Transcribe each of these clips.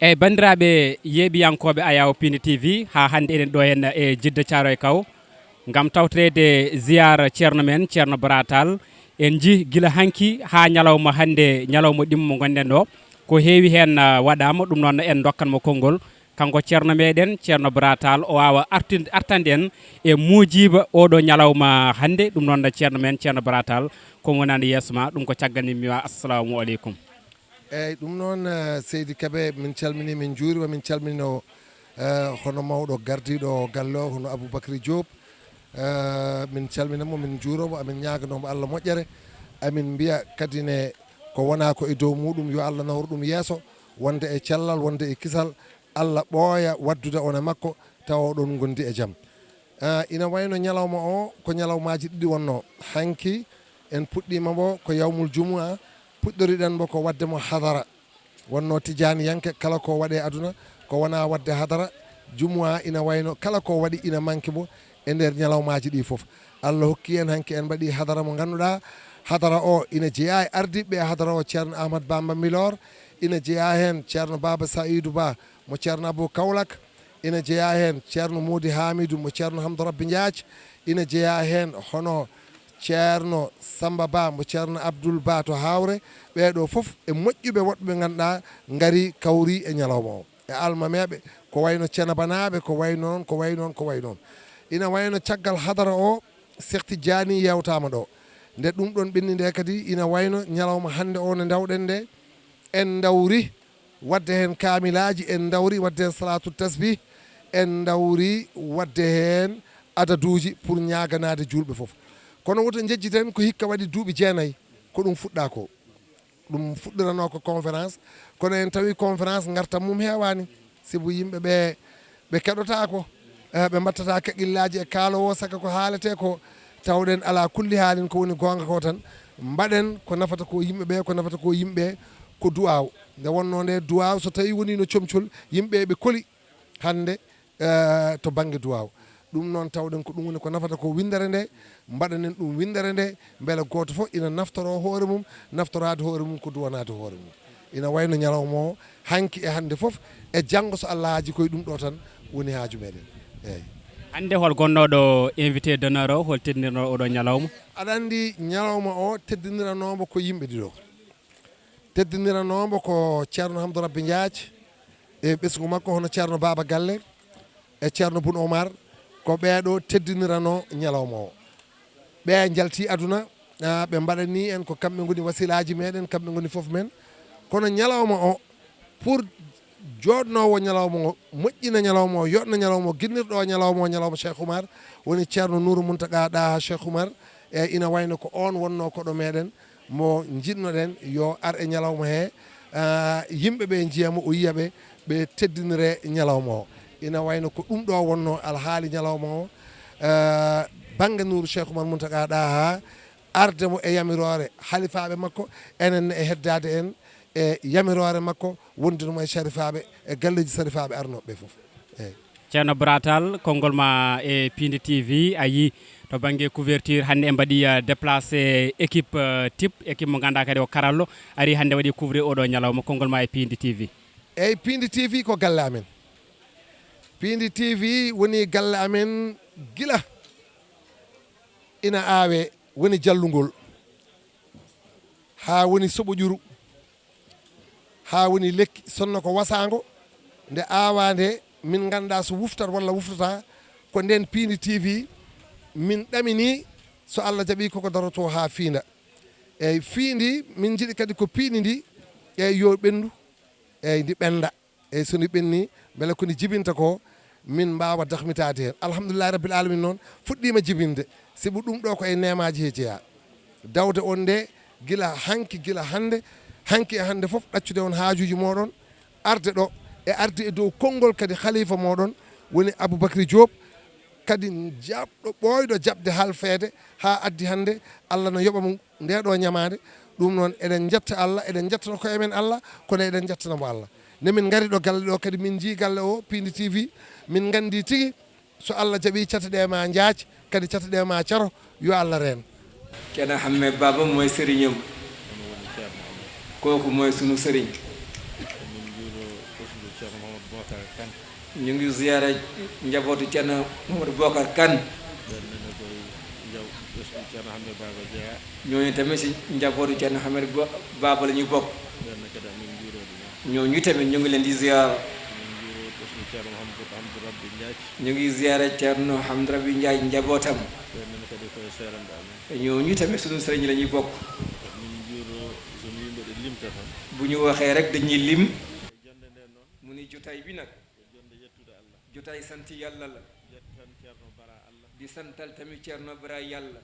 eyyi bandiraɓe yeeɓiyankoɓe Ayaw Pindi TV ha hande eɗen ɗo henna e Djidda Thiaroye Kaw gam tawtorede ziyara ceerno men ceerno Bara Tall en jii guila hanki ha ñalawma hande ñalawma ɗimmo gonɗen ɗo ko heewi hen waɗama ɗum noon en dokkanmo konngol kanko ceerno meɗen ceerno Bara Tall o wawa artande en e muujiba oɗo ñalawma hande ɗum noon ceerno men ceerno Bara Tall komo wonani yeeso ma ɗum ko caggal ni mi wiya assalamu aleykum. eyyi ɗum noon Seydi Kébé min calmini min juurima min calminino hono mawɗo gardiɗo galle o hono Aboubacry Diop min calminamo min juuromo amin ñaganomo Allah moƴƴere amin mbiya kadi ne ko wona ko e dow muɗum yo Allah nawru ɗum yeeso wonde e cellal wonde e kisal Allah ɓooya waddude on e makko tawa oɗon gondi e jaam ina wayno ñalawma o ko ñalawmaji ɗiɗi wonno hanki en puɗɗima mo ko yawmul jumua puɗɗoriɗen mo ko wadde mo hadara wonno Tidiane yanke kala ko waɗe aduna ko wona wadde hadara jumua ina wayno kala ko waɗi ina manque mo e nder ñalawmaji ɗi foof Allah hokki en hanki en mbaɗi hadara mo ganduɗa hadara o ina jeeya e ardiɓe hadara o ceerno Ahmad Bamba Milor ina jeeya hen ceerno Baba Saïdou Ba mo ceerno Abou Kaolack ina jeeya hen ceerno Mody Hamidou mo ceerno Hamdou Rabbi Diathie ina jeeya hen hono ceerno Samba Ba mo ceerno Abdoul Ba to Hawre ɓeɗo foof e moƴƴuɓe woɗɓe ganduɗa gaari kawri e ñalawma o e almameɓe ko wayno Thiénaba ko way noon ko way noon ko way noon ina wayno caggal hadara o Cheikh Tidiane yewtama ɗo nde ɗum ɗon ɓenni nde kadi ina wayno ñalawma hande o nde dawɗen nde en dawri wadde hen kamilaji en dawri wadde hen salatu tasbih en dawri wadde hen adaduji pour ñaganade julɓe foof kono woto jejjiten ko hikka waɗi duuɓi 9 ko ɗum fuɗɗa ko ɗum fuɗɗirano ko conférence kono en tawi conférence gartam mum hewani sibu yimɓeɓe ɓe keɗotako ɓe mbattata kaqillaji e kaalowo saka ko haalete ko tawɗen ala kulli haalin ko woni gonga ko tan mbaɗen ko nafata ko yimɓeɓe ko nafata ko yimɓe ko duwaw nde wonno nde duwaw so tawi woni no comcol yimɓe ɓe kooli hande to banggue duwaw ɗum noon tawɗen ko ɗum woni ko nafata ko windere nde mbaɗanen ɗum windere nde beele goto foof ina naftoro hoore mum naftorade hoore mum ko duwanade hoore mum ina wayno ñalawma o hanki e hande foof e janggo so Allah haaji koye ɗum ɗo tan woni haaju meɗen eyyi hande hol gonnoɗo invité d'honneur o hol teddinirno oɗo ñalawma aɗa andi ñalawma o teddiniranomo ko yimɓe ɗiɗo teddiniranomo ko ceerno Hamdou Rabbi Diathie e ɓesgu makko hono ceerno Baba Galle e ceerno Boun Omar ko ɓeeɗo teddinirano ñalawma o ɓe jalti aduna ɓe mbaɗani en ko kamɓe goni wasilaji meɗen kamɓe goni foof men kono ñalawma o pour joɗnowo ñalawma o moƴƴina ñalawma o yoɗna ñalawma o guinnirɗo ñalawma o ñalawma Cheikh Oumar woni ceerno Nourou Mountaga Daha Cheikh Oumar e ina wayno ko on wonno koɗo meɗen mo jinnoɗen yo ar e ñalawma he yimɓeɓe jiyamo o yiyaɓe ɓe teddinire ñalawma o ina wayno ko ɗum ɗo wonno alhaali ñalawma o banggue Nourou Cheikh Oumar Mountaga Daha arde mo e yamirore halifaɓe makko enen e heddade en e yamirore makko wondunomo e sarifaɓe e galleji sarifaɓe arnoɓe foof eyyi ceerno Bara Tall konngol ma e Pindi TV a yi to banggue couverture hande en mbaɗi déplacé équipe type équipe mo ganduɗa kadi o karallo ari hande waɗi couvrir oɗo ñalawma konngol ma e Pindi TV eyyi Pindi TV ko galle amen Pindi TV woni galle amen guila ina awe woni jallugol ha woni soɓoƴuru ha woni lekki sonno ko wasago nde awande min ganduɗa so wuftat walla wuftata ko nden Pindi TV min ɗamini so Allah jaaɓi koko daroto ha fiinda eyyi fiindi min jiiɗi kadi ko piini ndi eyyi yo ɓendu eyyi ndi ɓenda eyyi soni ɓenni beele koni jibinta ko min mbawa dahmitade hen alhamdulillahi rabbil alamin noon fuɗɗima jibinde sibu ɗum ɗo ko e nemaji he jeeya dawde on nde guila hanki guila hande hanki e hande foof ɗaccude on haajuji moɗon arde ɗo e arde e dow konngol kadi khalifa moɗon woni Aboubacry Diop kadi jaɓɗo ɓoyɗo jaɓde halfede ha addi hande Allah no yoɓamo ndeɗo ñamade ɗum noon eɗen jetta Allah eɗen jettano koye men Allah kono eɗen jettanamo Allah nde min gari ɗo galle ɗo kadi min jii galle o Pindi TV min gandi tigui so Allah jaaɓi cataɗe ma jaac kadi cataɗe ma caro yo Allah reen kena hamme baba moy sérignam kooku mooy sunu sëriñ min juuro ɓesgu ceerno mamadou bocar kane ñu ngi ziyaara njabootu Ceerno Mamadou Bocar Kane ɓennene koye jaw ɓesgu ceerno hammed baba jeeya ñooñu tamit si njabootu Ceerno Hammed Baba la ñu bokk ɓenne kadi amin juurode men ñooñu tamit ñu ngi leen di ziyaara min juuro ɓesgu ceerno hamdou rabbi ndiaji ñu ngi ziyaara Ceerno Hamdou Rabbi Ndiaye njabootam ɓennene kadi koye serande amen ñooñu tamit sunu sëriñ la ñuy bokk min juuro somi yimɓeɗe limta tan bu ñu waxee rek dañuy lim e jonde nden noon mu ni jotaay bi nag ko jonde yettude allah jotaay sant yàlla la yettan ceerno bara allah di santal tamit Ceerno Bara yàlla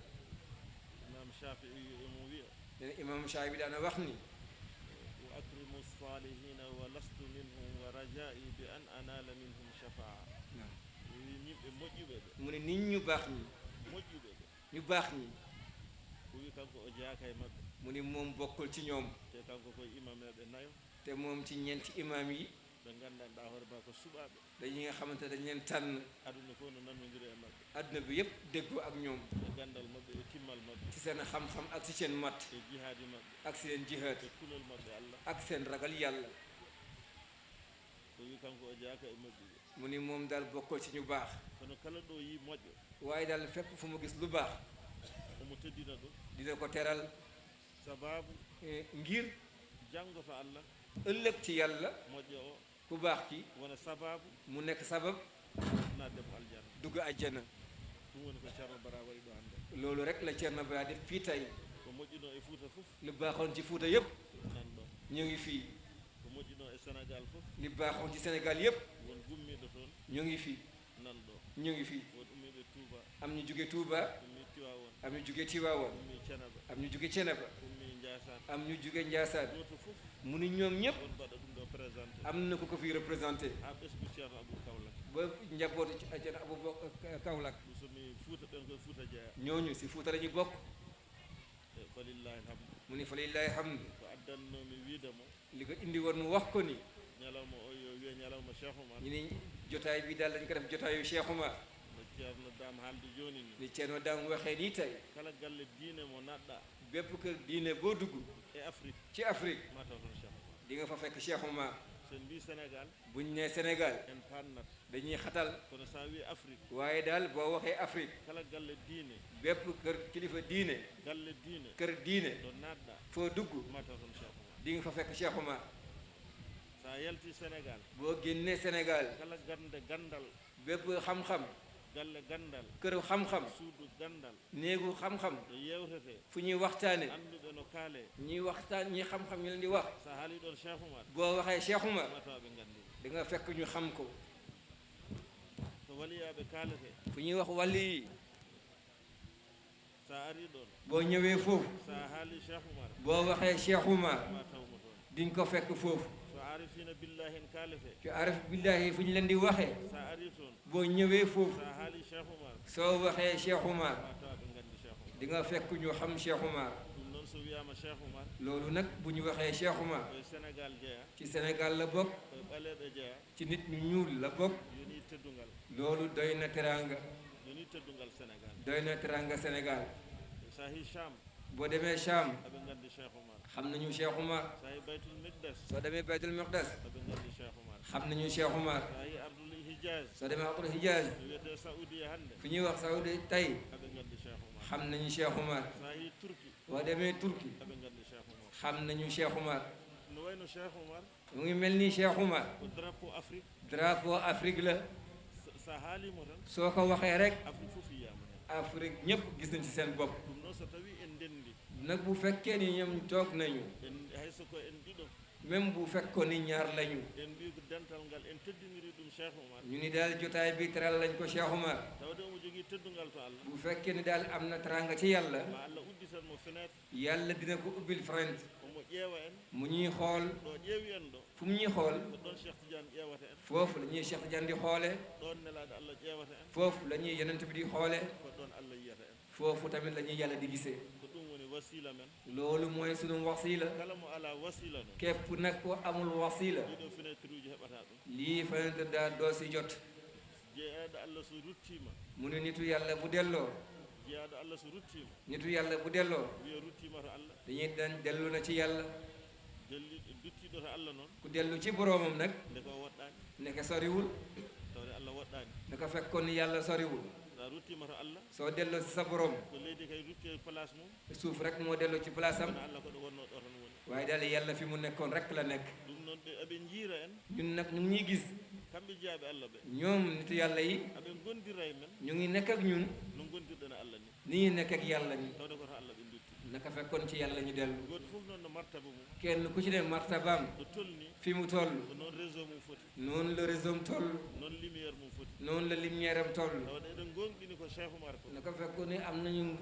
imam shafii emo wiya nen imam Shaafi bi daana wax ni wa akrimu salihina wa lastu minhum wa rajai bi an anala minhum shafaa wi yimɓe moƴƴuɓe ɓe mu ne nit ñu baax ñi moƴƴuɓe ɓe ñu baax ñi o wi kanko o jeeyaka e maɓɓe mu ni moom bokkul ci ñoom te kanko koye imameɓe nayo te moom ci ñeenti imam yi ɓe gandanɗa hoore ma ko suɓaɓe dañi nga xamante dañ leen tànn aduna fof no nannodiri e maɓɓe adduna bi yépp déggoo ak ñoom e gandal maɓɓe e timmal maɓɓe ci seen xam-xam ak ci seen mat e jihaadi maɓɓe ak seen jihaad e kulol maɓɓe allah ak seen ragal yàlla o wi kanko o jeeyaka e moƴƴuɓe mu ni moom daal bokkul ci ñu baax kono kala ɗo yi moƴƴo waaye daal fépp fu mu gis lu baax omo teddina ɗum dina ko teral sababu ngir janngo to allah ëllëg ci yàlla moƴƴo o ku baax ki wona sababu mu nekk sabab naddemo aljana dugg àjjana ɗum woni ko ceerno bara waɗi ɗo hannde loolu rek la Ceerno Bara def fii tey ko moƴƴino e fouta fof li baaxoon ci Fuuta yépp nan ɗo ñu ngi fii ko moƴƴino e sénégal fof li baaxoon ci Sénégal yépp won gummiɗo toon ñu ngi fii nan ɗo ñu ngi fii won ummiɓe touba am ñu jóge Touba ummi tiwawon am ñu jóge Tiwaawoon ummi cenaba am ñu jóge Ceneba ummi ndiasan am ñu jóge Njaasaan goto fof mu ni ñoom ñépp won mbaɗa ɗum ɗo présenté am na ku ko fi représenté ha ɓesgu ceerno abou kawlak ba njabootu ci Ceerno Aboubacar Kaolack ɗum somi fouta ɓen koye fouta jeeya ñooñu si Fuuta la ñu bokk e falillahi alhamdu mu ni fa lillahi hamdu ko addannomi wiidemo li ko indi woon mu wax ko ni ñalawma o yo wiye ñalawma cheikh oumar ñu ni jotaay bi daal dañ ko def jotaayu Cheikh Oumar no ceerno dame haalde joni ni ni Ceerno Dame waxee nii tey kala galle diine mo naɗɗa bépp kër diine boo dugg e afrique ci Afrique ma taw toon cheikh oumar di nga fa fekk Cheikh Oumar sen mbi sénégal buñ nee Sénégal en pannat dañuy xatal kono sa wi afrique waaye daal boo waxee Afrique kala galle diine bépp kër kilifa diine galle diine kër diine ɗo naɗɗa foo dugg ma taw toon cheikh oumar di nga fa fekk Cheikh Oumar sa yalti sénégal boo génnee Sénégal kala gande gandal bépp xam-xam galle gandal kër xam-xam suudu gandal néegu xam-xam ɗo yewtete fu ñuy waxtaane anduɓe no kaale ñuy waxtaan ñi xam-xam ñu leen di wax sa haali ɗon cheikh oumar boo waxee Cheikh Oumar ma taw ɓe gandi di nga fekk ñu xam ko to waliyaɓe kaalete fu ñuy wax wàlli yi sa ari ɗon boo ñëwee foofu sa haali cheikh oumar boo waxee Cheikh Oumar ma tawmo toon diñ ko fekk foofu so arifina billahi en kaalete ci araf billahi fu ñu leen di waxee sa ari toon boo ñëwee foofu sa haali cheikh oumar soo waxee Cheikh Oumar ma taw ɓe gandi cheikh oumar di nga fekk ñu xam Cheikh Oumar ɗum noon so wiyama cheikh oumar loolu nag bu ñu waxee Cheikh Oumar koye sénégal jeeya ci Sénégal la bokk koye ɓaleɓe jeeya ci nit ñu ñuul la bokk yoni teddungal loolu doy na teranga yoni teddungal sénégal doy na teranga Sénégal sa hi cham boo demee Cham aɓe gandi cheikh oumar xam nañu Cheikh Oumar sa hi baytul miqdas soo demee Baytul Miqdas aɓe gandi cheikh oumar xam nañu Cheikh Oumar sa hi abdoul hijaz soo demee Abdul Hijaz no wiyete saoudia hannde fi ñuy wax Saoudi tey aɓe gandi cheikh oumar xam nañu Cheikh Oumar sa hi turki boo demee Turki aɓe gandi cheikh oumar xam nañu Cheikh Oumar no wayno cheikh oumar mu ngi mel ni Cheikh Oumar ko drapeau afrique drapeau Afrique la sa haalimo tan soo ko waxee rek afrique fof yiyama hen Afrique ñëpp gis nañ ci seen bopp ɗum noon so tawi en ndendi nag bu fekkee ni ñoom toog nañu en hayso ko en ɗiɗo même bu fekkoon ni ñaar lañu en mbi ko dental ngal en teddiniri ɗum cheikh oumar ñu ni daal jotaay bi teral lañ ko Cheikh Oumar tawde omo jogui teddungal to allah bu fekkee ni daal am na teranga ci yàlla ma allah udditanmo fenêtre yàlla dina ko ubbil front omo ƴeewa en mu ñuy xool ɗo ƴeewi en ɗo fu mu ñuy xool ko ɗon cheikh tidiane ƴeewata en foofu la ñuy Cheikh Tidiane di xoole ɗon nelaɗo allah ƴeewata en foofu la ñuy yonent bi di xoole ko ɗon allah yiyata en foofu tamit la ñuy yàlla di gisee ko ɗum woni wasila men loolu mooy sunu wasila kala mo ala wasila no képp nag ko amul wasila ɗiɗo fenêtre uji heɓata ɗum lii fenêtre daal doo si jot jeeyaɗo allah so ruttima mu ne nitu yàlla bu delloo jeeyaɗo allah so ruttima nitu yàlla bu delloo wiya ruttima to allah dañuy dan dellu na ci yàlla jelliɗo duttiɗo to Allah noon ku dellu ci boroomam nag nde ko woɗɗani ndeke soriwul tawde Allah woɗɗani nde ko fekkoon ni yàlla soriwul sa ruttima to Allah soo delloo si sa boroom ko leydi kay rutti e place mum suuf rek moo delloo ci place am kono Allah koɗo wonno ɗo tan woni waaye daal yàlla fi mu nekkoon rek la nekk ɗum noon ɓe aɓe jiira en ñun nag ñu ngi ñuy gis kamɓe jeyaɓe Allah ɓe ñoom nitu yàlla yi aɓe gondira e men ñu ngi nekk ak ñun no gondirɗen e Allah ni ni ñuy nekk ak yàlla ni tawde koto Allah ɓe dutti naka fekkoon ci yàlla ñu dellu goto fof noon no martaba mum kenn ku ci ne martabaam ɗo tolni fi mu toll ko noon réseau mum foti noonu la réseau am toll noon lumiére mum foti noonu la lumière am toll tawde eɗen gonɗini ko Cheikh Oumar ko naka fekkoon ni am nañu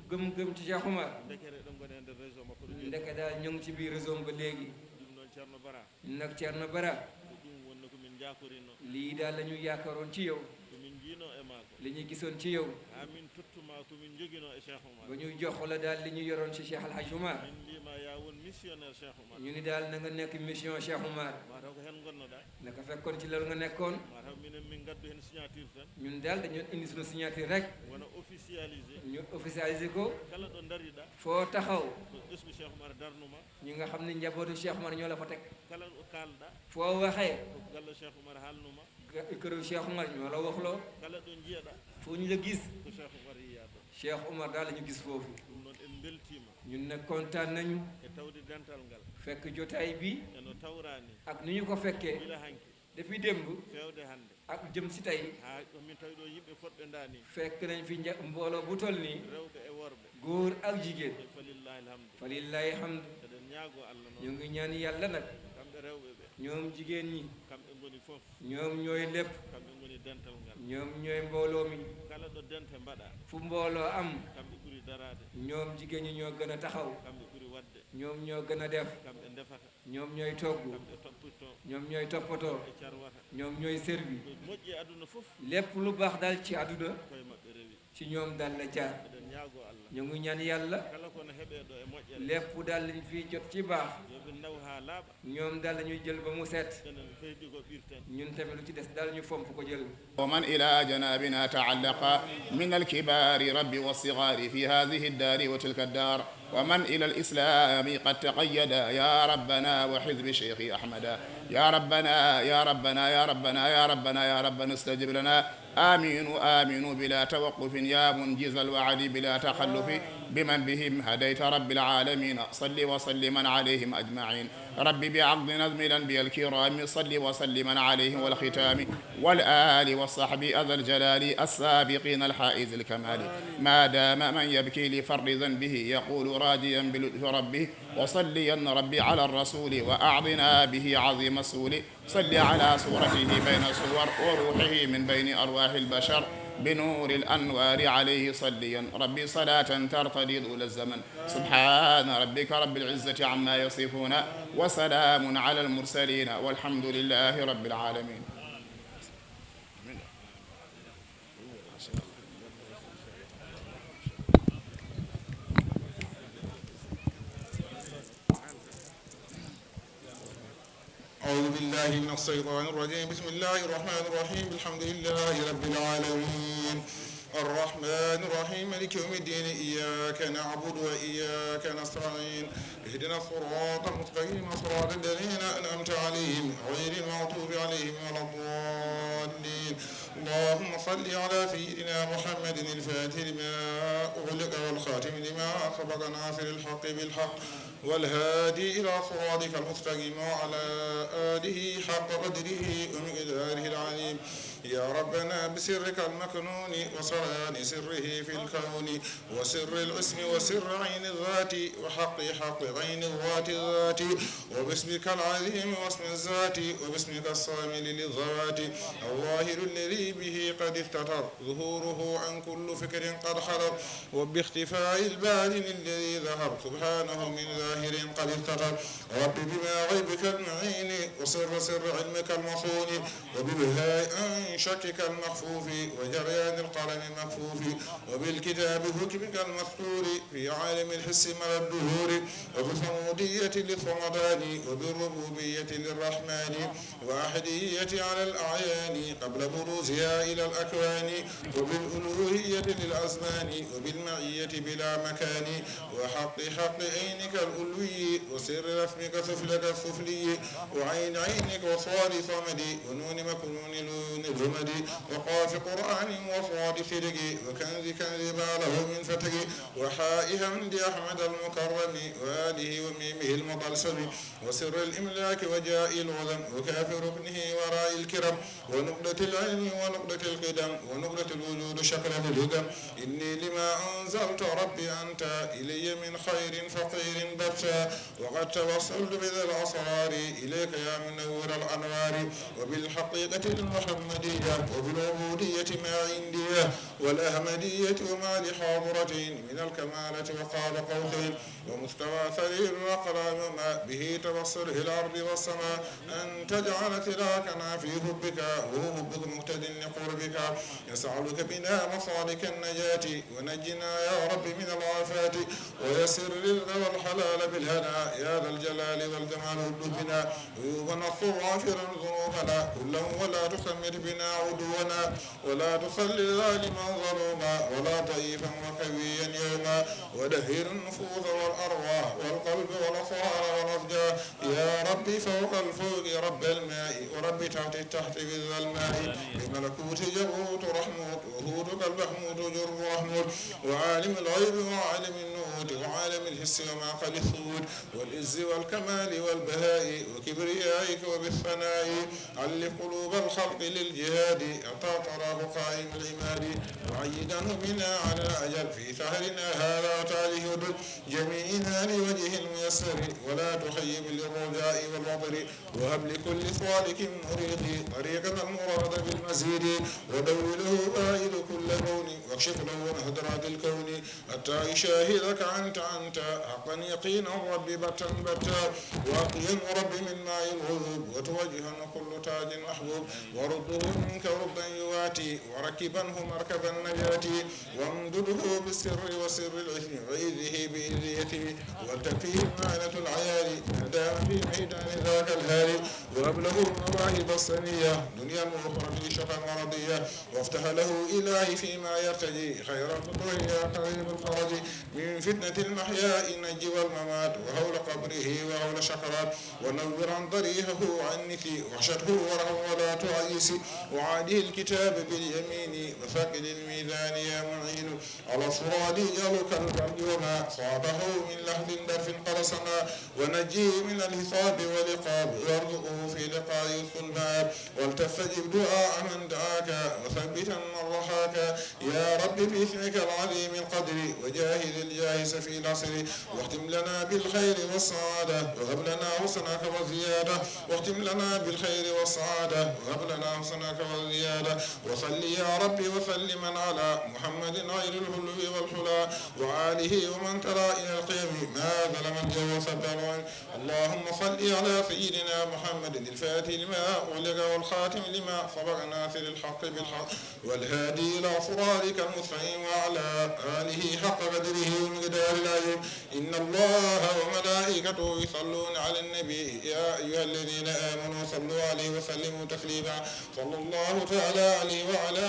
gëm-gëm ci Cheikh Oumar dekere eɗen goni e nder réseau makko ɗo joni ndeke daal ñu ngi ci biir réseau am ba léegi ɗum noon ceerno Bara ñun nag Thierno Bara ko ɗum wonno komin jakorino lii daal la ñu yaakaaroon ci yow komin jiino e maako li ñu gisoon ci yow ha min tottuma komin joguino e Cheikh Oumar ba ñu jox la daal li ñu yoroon ci Cheikh Alhaji Oumar min mbima ya won missionnaire Cheikh Oumar ñu ni daal na nga nekk mission Cheikh Oumar mataw ko hen gonnoɗa naka fekkoon ci loolu nga nekkoon mataw minen min gaddu hen signature tan ñun daal dañoo indi suñu signature rek wona officialisé ñu officialisé ko kala ɗo dariɗa foo taxaw ko ɓesgu Cheikh Oumar darnuma ñi nga xam ne njabootu Cheikh Oumar ñoo la fa teg kala ɗo kalɗa foo waxee ko galla Cheikh Oumar haalnuma këru Cheikh Oumar ñoo la waxloo kala ɗo jiiyaɗa fu ñu la gis ko Cheikh Oumar yiya ɗo Cheikh Oumar daal la ñu gis foofu ɗum noon en beltima ñun nag kontaan nañu e tawde dental ngal fekk jotaay bi eno tawrani ak ni ñu ko fekkee gila hanki depuis démb fewde hande ak jëm si tey ha min tawi ɗo yimɓe fodɓe dani fekk nañ fi mbooloo bu toll nii rewɓe e worɓe góor ak jigéen e falillahi alhamdu fa lillahi hamdu eɗen ñaago Allah ñu noon ngi ñaan yàlla nag kamɓe rewɓe ɓe ñoom jigéen ñi kamɓe goni foof ñoom ñooy lépp kamɓe goni dental ngal ñoom ñooy mbooloo mi kala ɗo dente mbaɗa fu mbooloo am kamɓe ɓuuri darade ñoom jigéen ñi ñoo gën a taxaw kamɓe ɓuuri wadde ñoom ñoo gën a def kamɓe ndefata ñoom ñooy togg kamɓe toppito ñoom ñooy toppatoo e carwata ñoom ñooy servi ko moƴƴi e aduna foof lépp lu baax daal ci àdduna koye maɓɓe rewi ci ñoom daal la jaar eɗen ñaago Allah ñu ngi ñaan yàlla kala kono heeɓe ɗo e moƴƴere lépp daal lañ fiy jot ci baax yoɓe naw ha laaɓa ñoom daal la ñuy jël ba mu set enen heydi ko ɓirten ñun tamit lu ci des daal ñu fomp ko jël ومن إلى جنابنا تعلق من الكبار رب والصغار في هذه الدار وتلك الدار ومن إلى الإسلام قد تقيد يا ربنا وحزب شيخ أحمد يا ربنا يا ربنا يا ربنا يا ربنا يا ربنا استجب لنا آمين آمين بلا توقف يا منجز الوعد بلا تخلف بمن بهم هديت رب العالمين صل وسلم عليهم أجمعين ربي بعقد نظم الأنبياء الكرام صل وسلم عليهم والختام والآل والصحب أذى الجلال السابقين الحائز الكمال ما دام من يبكي لفرد ذنبه يقول راجيا بلطف ربه وصليا ربي على الرسول وأعطنا به عظيم السول صل على صورته بين الصور وروحه من بين أرواح البشر بنور الأنوار عليه صليا ربي صلاة ترتدي طول الزمن سبحان ربك رب العزة عما يصفون وسلام على المرسلين والحمد لله رب العالمين. أعوذ بالله من الشيطان الرجيم بسم الله الرحمن الرحيم الحمد لله رب العالمين الرحمن الرحيم مالك يوم الدين إياك نعبد وإياك نستعين اهدنا الصراط المستقيم صراط الذين أنعمت عليهم غير المغضوب عليهم ولا الضالين اللهم صل على سيدنا محمد الفاتح لما أغلق والخاتم لما سبق ناصر الحق بالحق والهادي إلى صراطك المستقيم وعلى آله حق قدره ومقداره العليم يا ربنا بسرك المكنون وسران سره في الكون وسر الاسم وسر عين الذات وحق عين الذات الذات وباسمك العظيم واسم الذات وباسمك الصامل للذوات الظاهر الذي به قد استتر ظهوره عن كل فكر قد خرب وباختفاء الباطن الذي ظهر سبحانه من ظاهر قد استتر رب بما غيبك المعين وسر علمك المصون وببهاء شكك المخفوف وجريان القلم المكفوف وبالكتاب حكمك المسطور في عالم الحس مع الدهور وبالصمودية للصمدان وبالربوبية للرحمن وأحدية على الأعيان قبل بروزها إلى الأكوان وبالألوهية للأزمان وبالمعية بلا مكان وحق عينك الألوي وسر رسمك سفلك السفلي وعين عينك وصاد صمدي ونون مكنون لون الرمدي وقاف قرآن وصاد صدق وكنز باله من فتق وحاء حمد أحمد المكرم وآله وميمه المطلسم وسر الإملاك وجاء العظم وكاف ركنه وراء الكرم ونقدة العلم ونقدة القدم ونقدة الوجود شكل الهدم إني لما أنزلت ربي أنت إلي من خير فقير بتا وقد توصلت بذا الأسرار إليك يا منور الأنوار وبالحقيقة المحمدية وبالعبودية ما عندي والأحمدية وما لحاضرتين من الكمالة وقاب قوسين ومستوى سرير الأقلام ما به تبصره الأرض والسماء أن تجعل تراكنا في حبك وهو حبك مهتد لقربك يسألك بنا مصالك النجاة ونجنا يا رب من الآفات ويسر الرزق والحلال بالهنا يا ذا الجلال والجمال بنا عيوبنا اغفر غافرا ذنوبنا كلا ولا تخمر بنا عدونا ولا تصل ظالما ظلوما ولا ضعيفا وقويا يوما ودهر النفوس والأرواح والقلب والأصهار والأفجار يا ربي فوق الفوق رب الماء ورب تحت التحت بذا الماء بملكوت جبروت رحموت وهودك المحمود جر رحموت وعالم الغيب وعالم النوت وعالم الحس وما قد الثبوت والعز والكمال والبهاء وكبريائك وبالثناء علف قلوب الخلق للجهاد حتى تراه قائم العماد وعيدنه بنا على الأجل في ثهرنا هذا وتعاليه ودد جميعنا لوجه الميسر ولا تخيب للرجاء والوطر وهب لكل صالح مريد طريقة المراد بالمزيد ودوله بائد كل كون واكشف له هدرات الكون حتى يشاهدك أنت حقا يقينا رب بتا واقيا رب من ماء الغيوب وتوجها كل تاج محبوب ورده منك ردا يواتي وركبنه مركب النجاة وامدده بالسر وسر الإثم وإذه بإذيته وتكفيه معنة العيال دام في ميدان ذاك الهالي وأبلغ المواهب الصنية دنيا وأخرى في شقا مرضية وافتح له إلهي فيما يرتجي خير الفطور يا قريب الفرج من فتنة المحياء نجي والممات وهول قبره وهول شقرات ونور عن ضريحه عنك وحشته ورعه ولا تعيس وعاده الكتاب باليمين وثقل الميزان يا معين على صراط جلك البرد وما صابه من لحظ درف قرصنا ونجيه من الحساب والعقاب وارزقه في لقاء الظلمات ولتستجب دعاء من دعاك وثبتا من رحاك يا رب باسمك العظيم القدر وجاهد الجاهز في العصر واختم لنا بالخير والسعادة وهب لنا حسنك وزيادة واختم لنا بالخير والسعادة وهب لنا حسنك وزيادة وصل يا ربي وسلم على محمد غير الحلو والحلا وآله ومن ترى إلى القيم ما ظلم الجو سبرا اللهم صل على سيدنا محمد الفاتح لما أغلق والخاتم لما سبق ناصر الحق بالحق والهادي إلى صراطك المستقيم وعلى آله حق قدره ومقدار العظيم إن الله وملائكته يصلون على النبي يا أيها الذين آمنوا صلوا عليه وسلموا تسليما صلى الله تعالى عليه وعلى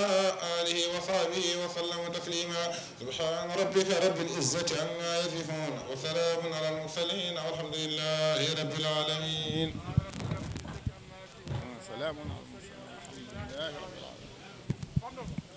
آله وصحبه وسلم تسليما سبحان ربك رب العزة عما يصفون وسلام على المرسلين والحمد لله رب العالمين. سلام على المرسلين الحمد لله رب العالمين.